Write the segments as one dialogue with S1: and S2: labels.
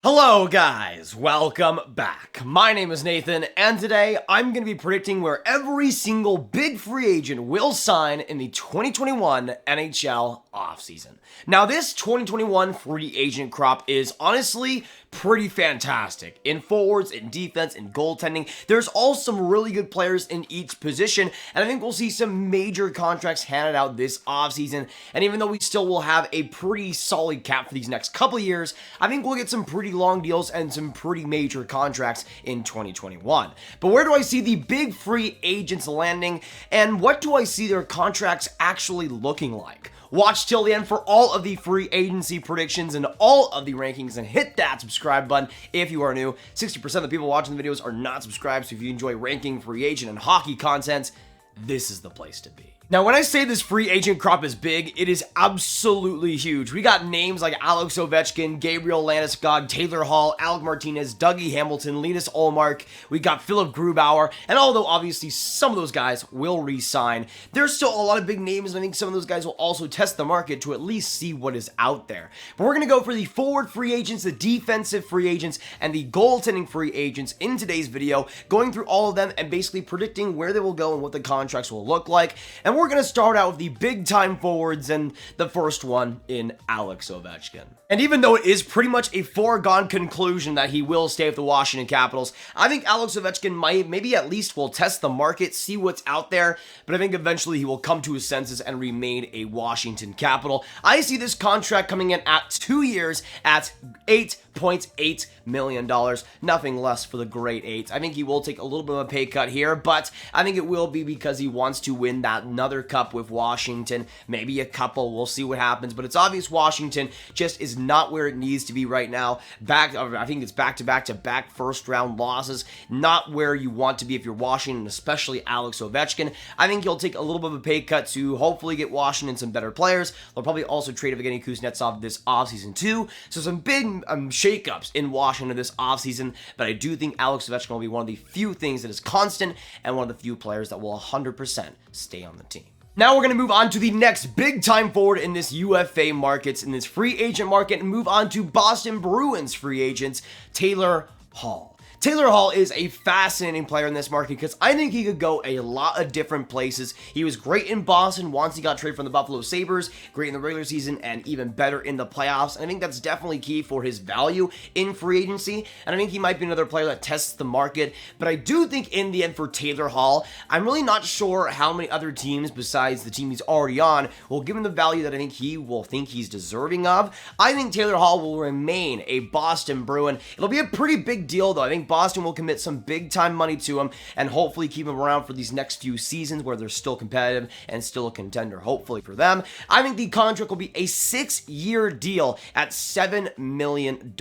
S1: Hello guys, welcome back. My name is Nathan, and today I'm going to be predicting where every single big free agent will sign in the 2021 NHL offseason. Now this 2021 free agent crop is honestly pretty fantastic. In forwards, in defense, in goaltending, there's all some really good players in each position, and I think we'll see some major contracts handed out this offseason, and even though we still will have a pretty solid cap for these next couple of years, I think we'll get some pretty long deals and some pretty major contracts in 2021. But where do I see the big free agents landing, and what do I see their contracts actually looking like? Watch till the end for all of the free agency predictions and all of the rankings, and hit that subscribe button if you are new. 60% of the people watching the videos are not subscribed, so if you enjoy ranking, free agent, and hockey content, this is the place to be. Now, when I say this free agent crop is big, it is absolutely huge. We got names like Alex Ovechkin, Gabriel Landeskog, Taylor Hall, Alec Martinez, Dougie Hamilton, Linus Ullmark. We got Phillip Danault, and although obviously some of those guys will re-sign, there's still a lot of big names, and I think some of those guys will also test the market to at least see what is out there. But we're going to go for the forward free agents, the defensive free agents, and the goaltending free agents in today's video, going through all of them and basically predicting where they will go and what the contracts will look like. And we're going to start out with the big time forwards, and the first one in Alex Ovechkin. And even though it is pretty much a foregone conclusion that he will stay with the Washington Capitals, I think Alex Ovechkin maybe at least will test the market, see what's out there, but I think eventually he will come to his senses and remain a Washington Capital. I see this contract coming in at 2 years at $8.8 million. Nothing less for the great eight. I think he will take a little bit of a pay cut here, but I think it will be because he wants to win that another cup with Washington. Maybe a couple. We'll see what happens, but it's obvious Washington just is not where it needs to be right now. I think it's back-to-back first-round losses. Not where you want to be if you're Washington, especially Alex Ovechkin. I think he'll take a little bit of a pay cut to hopefully get Washington some better players. They'll probably also trade Evgeny Kuznetsov this offseason too. So some big shakeups in Washington this offseason, but I do think Alex Ovechkin will be one of the few things that is constant and one of the few players that will 100% stay on the team. Now we're going to move on to the next big time forward in this UFA markets, in this free agent market, and move on to Boston Bruins free agents, Taylor Hall. Taylor Hall is a fascinating player in this market because I think he could go a lot of different places. He was great in Boston once he got traded from the Buffalo Sabres, great in the regular season, and even better in the playoffs. And I think that's definitely key for his value in free agency, and I think he might be another player that tests the market. But I do think in the end for Taylor Hall, I'm really not sure how many other teams besides the team he's already on will give him the value that I think he will think he's deserving of. I think Taylor Hall will remain a Boston Bruin. It'll be a pretty big deal though. I think Boston will commit some big time money to him and hopefully keep him around for these next few seasons where they're still competitive and still a contender, hopefully for them. I think the contract will be a 6-year deal at $7 million.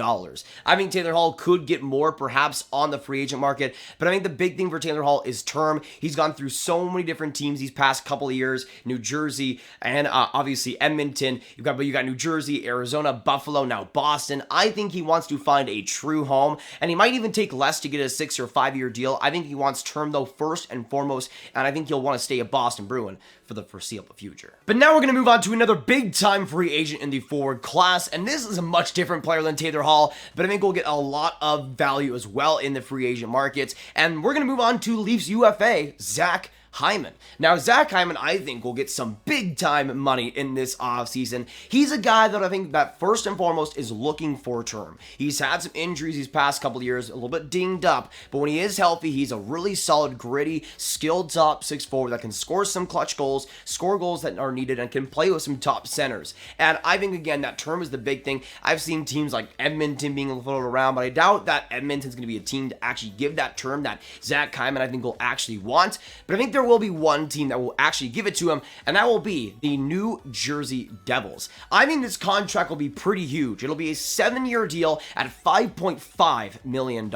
S1: I think Taylor Hall could get more perhaps on the free agent market, but I think the big thing for Taylor Hall is term. He's gone through so many different teams these past couple of years, New Jersey and obviously Edmonton. You got New Jersey, Arizona, Buffalo, now Boston. I think he wants to find a true home, and he might even take less to get a 6 or 5 year deal. I think he wants term though first and foremost, and I think he'll want to stay a Boston Bruin for the foreseeable future. But now we're going to move on to another big time free agent in the forward class, and this is a much different player than Taylor Hall, but I think we'll get a lot of value as well in the free agent markets. And we're going to move on to Leafs UFA, Zach Hyman. Now, Zach Hyman, I think, will get some big-time money in this offseason. He's a guy that I think that first and foremost is looking for term. He's had some injuries these past couple of years, a little bit dinged up, but when he is healthy, he's a really solid, gritty, skilled top six forward that can score some clutch goals, score goals that are needed, and can play with some top centers. And I think, again, that term is the big thing. I've seen teams like Edmonton being floated around, but I doubt that Edmonton's going to be a team to actually give that term that Zach Hyman, I think, will actually want. But I think there will be one team that will actually give it to him, and that will be the New Jersey Devils. I think this contract will be pretty huge. It'll be a 7-year deal at $5.5 million.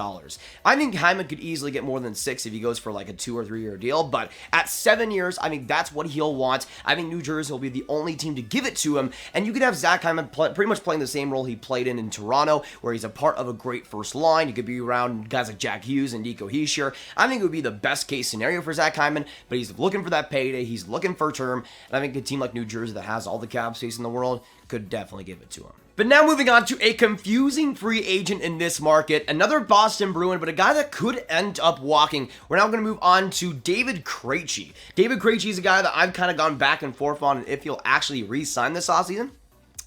S1: I think Hyman could easily get more than 6 if he goes for like a 2 or 3 year deal, but at 7 years, I think that's what he'll want. I think New Jersey will be the only team to give it to him, and you could have Zach Hyman pretty much playing the same role he played in Toronto, where he's a part of a great first line. He could be around guys like Jack Hughes and Nico Hischier. I think it would be the best case scenario for Zach Hyman, but he's looking for that payday. He's looking for term, and I think a team like New Jersey that has all the cap space in the world could definitely give it to him. But now moving on to a confusing free agent in this market, another Boston Bruin, but a guy that could end up walking. We're now going to move on to David Krejci. David Krejci is a guy that I've kind of gone back and forth on if he'll actually re-sign this offseason.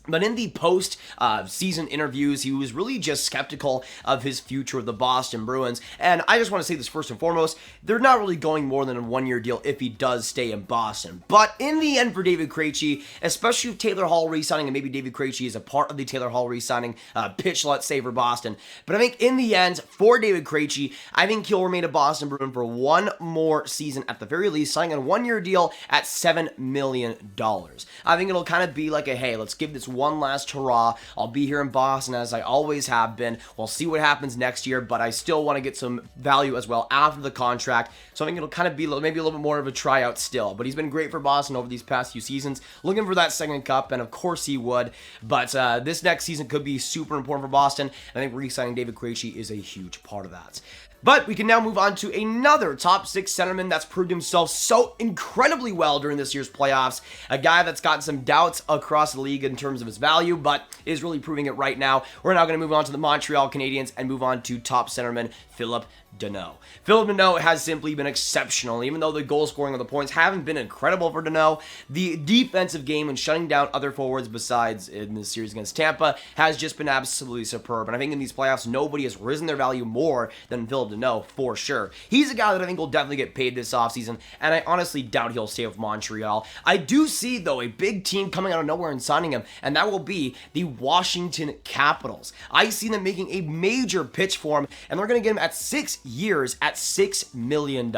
S1: But in the post-season interviews, he was really just skeptical of his future with the Boston Bruins. And I just want to say this first and foremost, they're not really going more than a one-year deal if he does stay in Boston. But in the end for David Krejci, especially with Taylor Hall re-signing, and maybe David Krejci is a part of the Taylor Hall re-signing pitch, let's say, for Boston. But I think in the end, for David Krejci, I think he'll remain a Boston Bruin for one more season at the very least, signing a one-year deal at $7 million. I think it'll kind of be like a, hey, let's give this one last hurrah. I'll be here in Boston as I always have been. We'll see what happens next year, but I still want to get some value as well after the contract. So I think it'll kind of be maybe a little bit more of a tryout still. But he's been great for Boston over these past few seasons. Looking for that second cup, and of course he would. But this next season could be super important for Boston. I think re-signing David Krejci is a huge part of that. But we can now move on to another top six centerman that's proved himself so incredibly well during this year's playoffs. A guy that's got some doubts across the league in terms of his value, but is really proving it right now. We're now going to move on to the Montreal Canadiens and move on to top centerman Phillip Danault. Phillip Danault has simply been exceptional. Even though the goal scoring and the points haven't been incredible for Danault, the defensive game and shutting down other forwards besides in this series against Tampa has just been absolutely superb. And I think in these playoffs, nobody has risen their value more than Phillip Danault for sure. He's a guy that I think will definitely get paid this offseason, and I honestly doubt he'll stay with Montreal. I do see, though, a big team coming out of nowhere and signing him, and that will be the Washington Capitals. I see them making a major pitch for him, and they're going to get him at 6 years at $6 million.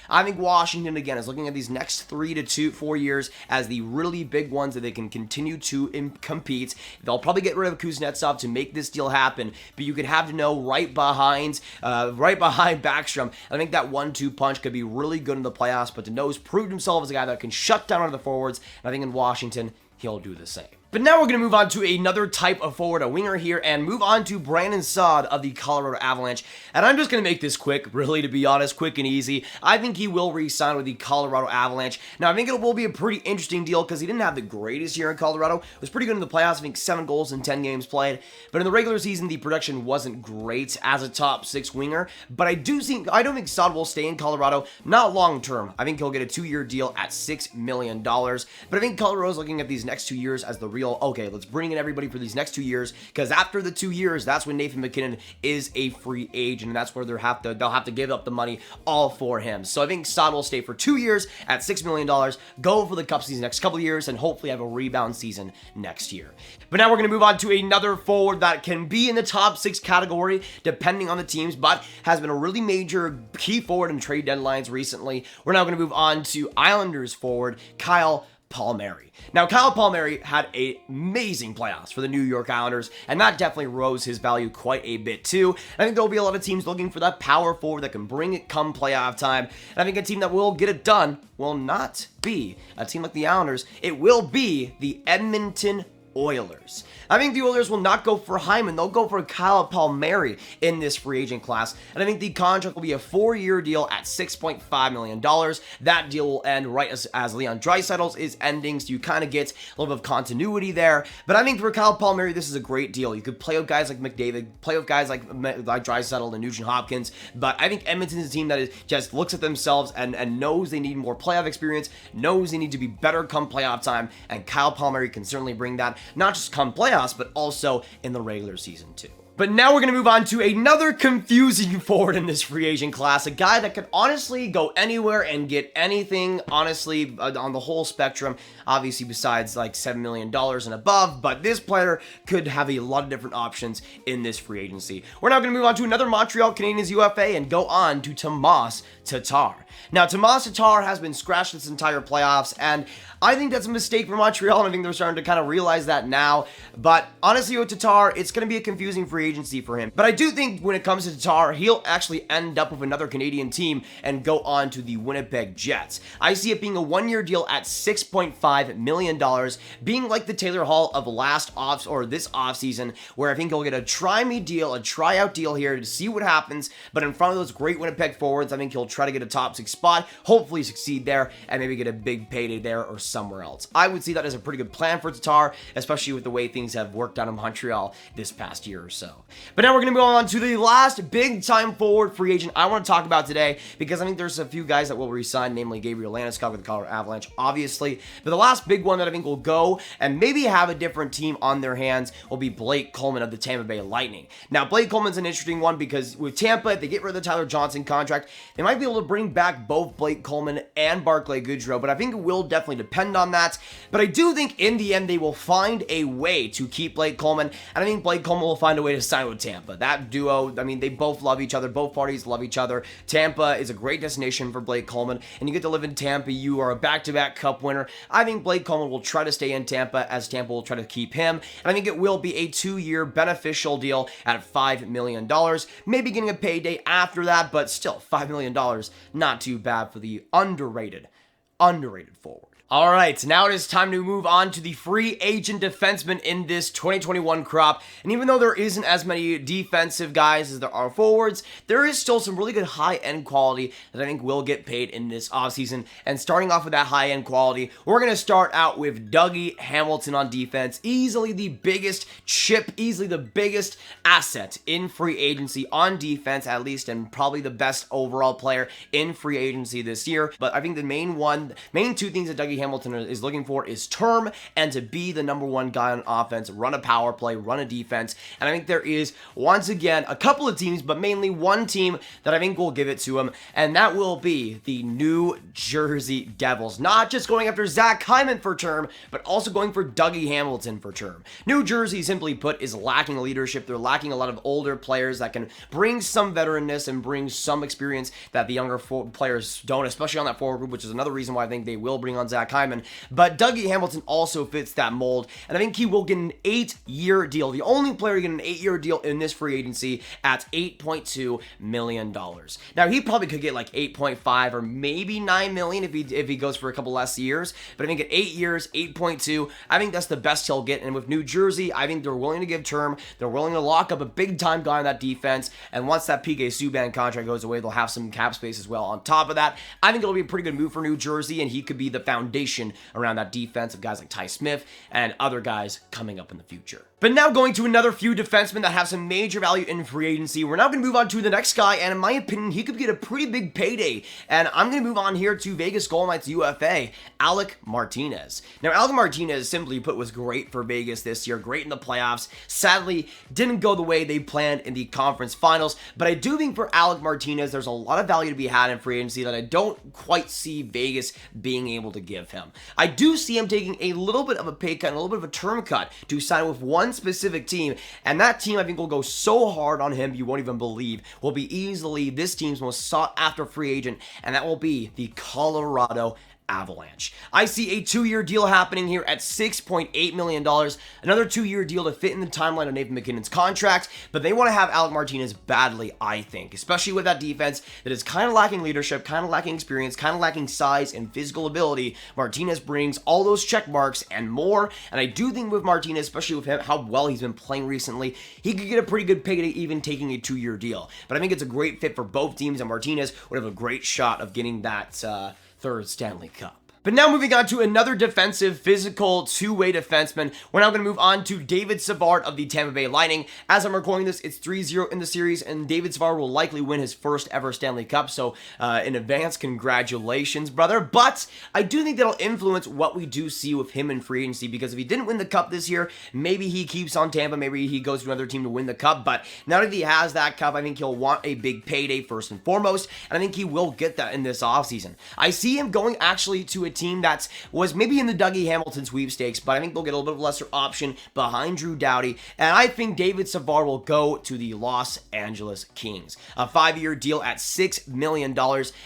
S1: I think Washington, again, is looking at these next 3 to 4 years as the really big ones that they can continue to compete. They'll probably get rid of Kuznetsov to make this deal happen, but you could have Danault right behind Backstrom. I think that 1-2 punch could be really good in the playoffs, but Danault's proved himself as a guy that can shut down other forwards, and I think in Washington, he'll do the same. But now we're going to move on to another type of forward, a winger here, and move on to Brandon Saad of the Colorado Avalanche. And I'm just going to make this quick, really, to be honest, quick and easy. I think he will re-sign with the Colorado Avalanche. Now, I think it will be a pretty interesting deal because he didn't have the greatest year in Colorado. It was pretty good in the playoffs, I think 7 goals in 10 games played. But in the regular season, the production wasn't great as a top 6 winger. But I don't think Saad will stay in Colorado, not long term. I think he'll get a 2-year deal at $6 million. But I think Colorado's looking at these next 2 years as the real, okay, let's bring in everybody for these next 2 years, because after the 2 years, that's when Nathan MacKinnon is a free agent, and that's where they'll have to give up the money all for him. So I think Saad will stay for 2 years at $6 million, go for the Cups these next couple of years, and hopefully have a rebound season next year. But now we're going to move on to another forward that can be in the top 6 category, depending on the teams, but has been a really major key forward in trade deadlines recently. We're now going to move on to Islanders forward Kyle Palmieri. Now, Kyle Palmieri had an amazing playoffs for the New York Islanders, and that definitely rose his value quite a bit too. I think there'll be a lot of teams looking for that power forward that can bring it come playoff time, and I think a team that will get it done will not be a team like the Islanders. It will be the Edmonton Oilers. I think the Oilers will not go for Hyman. They'll go for Kyle Palmieri in this free agent class. And I think the contract will be a 4-year deal at $6.5 million. That deal will end right as Leon Draisaitl's is ending, so you kind of get a little bit of continuity there. But I think for Kyle Palmieri, this is a great deal. You could play with guys like McDavid, play with guys like Draisaitl and Nugent Hopkins. But I think Edmonton's a team that just looks at themselves and knows they need more playoff experience, knows they need to be better come playoff time, and Kyle Palmieri can certainly bring that. Not just come playoffs, but also in the regular season too. But now we're going to move on to another confusing forward in this free agent class. A guy that could honestly go anywhere and get anything, honestly, on the whole spectrum. Obviously, besides like $7 million and above. But this player could have a lot of different options in this free agency. We're now going to move on to another Montreal Canadiens UFA and go on to Tomas Tatar. Now, Tomas Tatar has been scratched this entire playoffs, and I think that's a mistake for Montreal, and I think they're starting to kind of realize that now. But honestly, with Tatar, it's going to be a confusing free free agency for him. But I do think when it comes to Tatar, he'll actually end up with another Canadian team and go on to the Winnipeg Jets. I see it being a one-year deal at $6.5 million, being like the Taylor Hall of this offseason, where I think he'll get a try-me deal, a tryout deal here to see what happens, but in front of those great Winnipeg forwards, I think he'll try to get a top 6 spot, hopefully succeed there, and maybe get a big payday there or somewhere else. I would see that as a pretty good plan for Tatar, especially with the way things have worked out in Montreal this past year or so. But now we're going to go on to the last big-time forward free agent I want to talk about today, because I think there's a few guys that will resign, namely Gabriel Landeskog with the Colorado Avalanche, obviously. But the last big one that I think will go and maybe have a different team on their hands will be Blake Coleman of the Tampa Bay Lightning. Now, Blake Coleman's an interesting one because with Tampa, if they get rid of the Tyler Johnson contract, they might be able to bring back both Blake Coleman and Barclay Goodrow, but I think it will definitely depend on that. But I do think in the end, they will find a way to keep Blake Coleman, and I think Blake Coleman will find a way to sign with Tampa. That duo, I mean, they both love each other. Both parties love each other. Tampa is a great destination for Blake Coleman, and you get to live in Tampa. You are a back-to-back cup winner. I think Blake Coleman will try to stay in Tampa, as Tampa will try to keep him, and I think it will be a 2-year beneficial deal at $5 million. Maybe getting a payday after that, but still, $5 million, not too bad for the underrated forward. All right, now it is time to move on to the free agent defensemen in this 2021 crop. And even though there isn't as many defensive guys as there are forwards, there is still some really good high-end quality that I think will get paid in this offseason. And starting off with that high-end quality, we're going to start out with Dougie Hamilton on defense. Easily the biggest chip, easily the biggest asset in free agency on defense, at least, and probably the best overall player in free agency this year. But I think the main two things that Dougie Hamilton is looking for is term and to be the number one guy on offense, run a power play, run a defense. And I think there is, once again, a couple of teams, but mainly one team that I think will give it to him, and that will be the New Jersey Devils. Not just going after Zach Hyman for term, but also going for Dougie Hamilton for term. New Jersey, simply put, is lacking leadership. They're lacking a lot of older players that can bring some veteranness and bring some experience that the younger players don't, especially on that forward group, which is another reason why I think they will bring on Zach Hyman. But Dougie Hamilton also fits that mold, and I think he will get an 8-year deal. The only player to get an 8-year deal in this free agency at $8.2 million. Now, he probably could get like 8.5 or maybe 9 million if he goes for a couple less years, but I think at 8 years, 8.2, I think that's the best he'll get. And with New Jersey, I think they're willing to give term. They're willing to lock up a big-time guy on that defense, and once that PK Subban contract goes away, they'll have some cap space as well. On top of that, I think it'll be a pretty good move for New Jersey, and he could be the foundation around that defense of guys like Ty Smith and other guys coming up in the future. But now going to another few defensemen that have some major value in free agency, we're now going to move on to the next guy, and in my opinion, he could get a pretty big payday. And I'm going to move on here to Vegas Golden Knights UFA, Alec Martinez. Now, Alec Martinez, simply put, was great for Vegas this year, great in the playoffs. Sadly, didn't go the way they planned in the conference finals, but I do think for Alec Martinez, there's a lot of value to be had in free agency that I don't quite see Vegas being able to give him. I do see him taking a little bit of a pay cut and a little bit of a term cut to sign with one specific team, and that team I think will go so hard on him you won't even believe. Will be easily this team's most sought after free agent, and that will be the Colorado Avalanche. I see a 2-year deal happening here at $6.8 million. Another 2-year deal to fit in the timeline of Nathan MacKinnon's contract, but they want to have Alec Martinez badly, I think, especially with that defense that is kind of lacking leadership, kind of lacking experience, kind of lacking size and physical ability. Martinez brings all those check marks and more, and I do think with Martinez, especially with him, how well he's been playing recently, he could get a pretty good payday even taking a 2-year deal. But I think it's a great fit for both teams, and Martinez would have a great shot of getting that third Stanley Cup. But now moving on to another defensive, physical, two-way defenseman. We're now going to move on to David Savard of the Tampa Bay Lightning. As I'm recording this, it's 3-0 in the series, and David Savard will likely win his first ever Stanley Cup. So in advance, congratulations, brother. But I do think that'll influence what we do see with him in free agency, because if he didn't win the Cup this year, maybe he keeps on Tampa, maybe he goes to another team to win the Cup. But now that he has that Cup, I think he'll want a big payday first and foremost, and I think he will get that in this offseason. I see him going actually to a team that was maybe in the Dougie Hamilton sweepstakes, but I think they'll get a little bit of a lesser option behind Drew Doughty, and I think David Savard will go to the Los Angeles Kings. A 5-year deal at $6 million,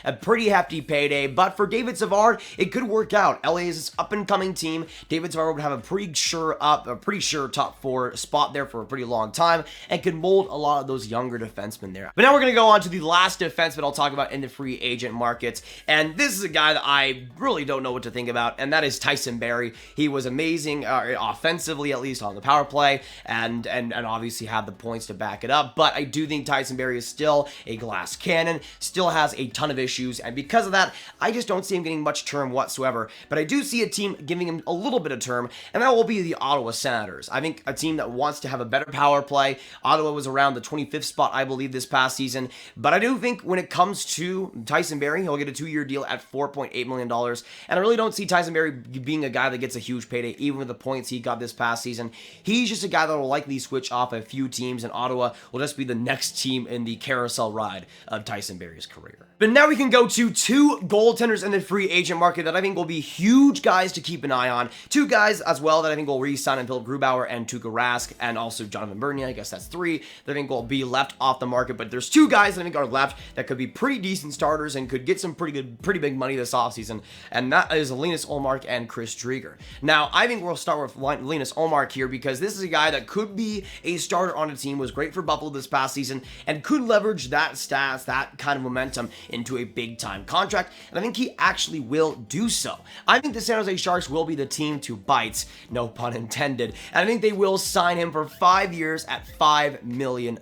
S1: a pretty hefty payday, but for David Savard, it could work out. LA is this up-and-coming team. David Savard would have a pretty sure top 4 spot there for a pretty long time, and could mold a lot of those younger defensemen there. But now we're going to go on to the last defenseman I'll talk about in the free agent markets, and this is a guy that I really don't know what to think about, and that is Tyson Barrie. He was amazing offensively, at least on the power play, and obviously had the points to back it up, but I do think Tyson Barrie is still a glass cannon, still has a ton of issues, and because of that, I just don't see him getting much term whatsoever. But I do see a team giving him a little bit of term, and that will be the Ottawa Senators. I think a team that wants to have a better power play. Ottawa was around the 25th spot, I believe, this past season, but I do think when it comes to Tyson Barrie, he'll get a 2-year deal at $4.8 million, and I really don't see Tyson Barrie being a guy that gets a huge payday, even with the points he got this past season. He's just a guy that will likely switch off a few teams, and Ottawa will just be the next team in the carousel ride of Tyson Barrie's career. But now we can go to 2 goaltenders in the free agent market that I think will be huge guys to keep an eye on. 2 guys as well that I think will re-sign in Philip Grubauer and Tuukka Rask, and also Jonathan Bernier. I guess that's 3 that I think will be left off the market, but there's 2 guys that I think are left that could be pretty decent starters and could get some pretty big money this offseason, and that is Linus Ullmark and Chris Driedger. Now, I think we'll start with Linus Ullmark here because this is a guy that could be a starter on a team, was great for Buffalo this past season, and could leverage that stats, that kind of momentum into a big-time contract, and I think he actually will do so. I think the San Jose Sharks will be the team to bite, no pun intended, and I think they will sign him for 5 years at $5 million.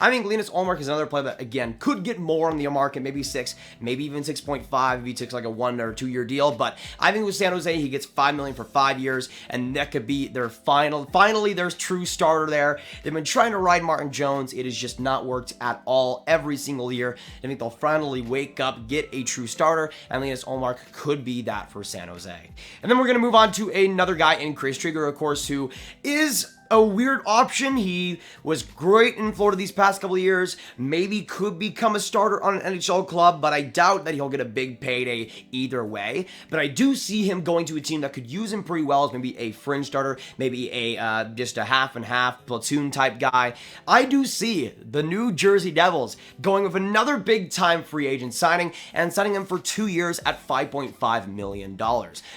S1: I think Linus Ullmark is another player that, again, could get more on the market, maybe 6, maybe even 6.5 if he takes like a 1 or 2 year deal, but I think with San Jose, he gets $5 million for 5 years, and that could be their finally their true starter there. They've been trying to ride Martin Jones. It has just not worked at all every single year. I think they'll finally wake up, get a true starter, and Linus Ullmark could be that for San Jose. And then we're going to move on to another guy in Chris Driedger, of course, who is a weird option. He was great in Florida these past couple of years, maybe could become a starter on an NHL club, but I doubt that he'll get a big payday either way. But I do see him going to a team that could use him pretty well as maybe a fringe starter, maybe a just a half and half platoon type guy. I do see the New Jersey Devils going with another big time free agent signing, and signing him for 2 years at $5.5 million.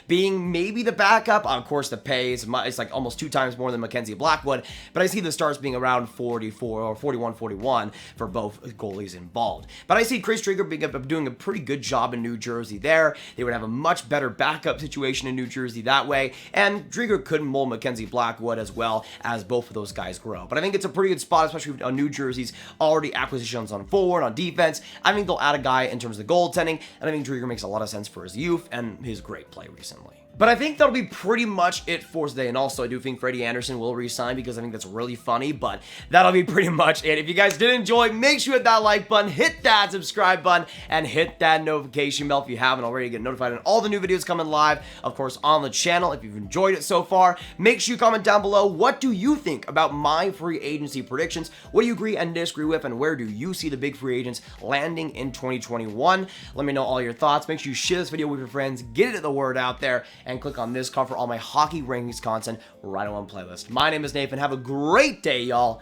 S1: Being maybe the backup, of course the pay is it's like almost 2 times more than Mackenzie Blackwood, but I see the stars being around 44 or 41 for both goalies involved. But I see Chris Driedger doing a pretty good job in New Jersey there. They would have a much better backup situation in New Jersey that way, and Driedger could mold Mackenzie Blackwood as well as both of those guys grow. But I think it's a pretty good spot, especially on New Jersey's already acquisitions on forward, on defense. I think they'll add a guy in terms of the goaltending, and I think Driedger makes a lot of sense for his youth and his great play recently. But I think that'll be pretty much it for today. And also, I do think Freddie Anderson will re-sign because I think that's really funny. But that'll be pretty much it. If you guys did enjoy, make sure you hit that like button, hit that subscribe button, and hit that notification bell if you haven't already to get notified on all the new videos coming live, of course, on the channel. If you've enjoyed it so far, make sure you comment down below. What do you think about my free agency predictions? What do you agree and disagree with? And where do you see the big free agents landing in 2021? Let me know all your thoughts. Make sure you share this video with your friends. Get the word out there. And click on this card for all my hockey rankings content right on one playlist. My name is Nathan. Have a great day, y'all,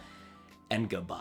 S1: and goodbye.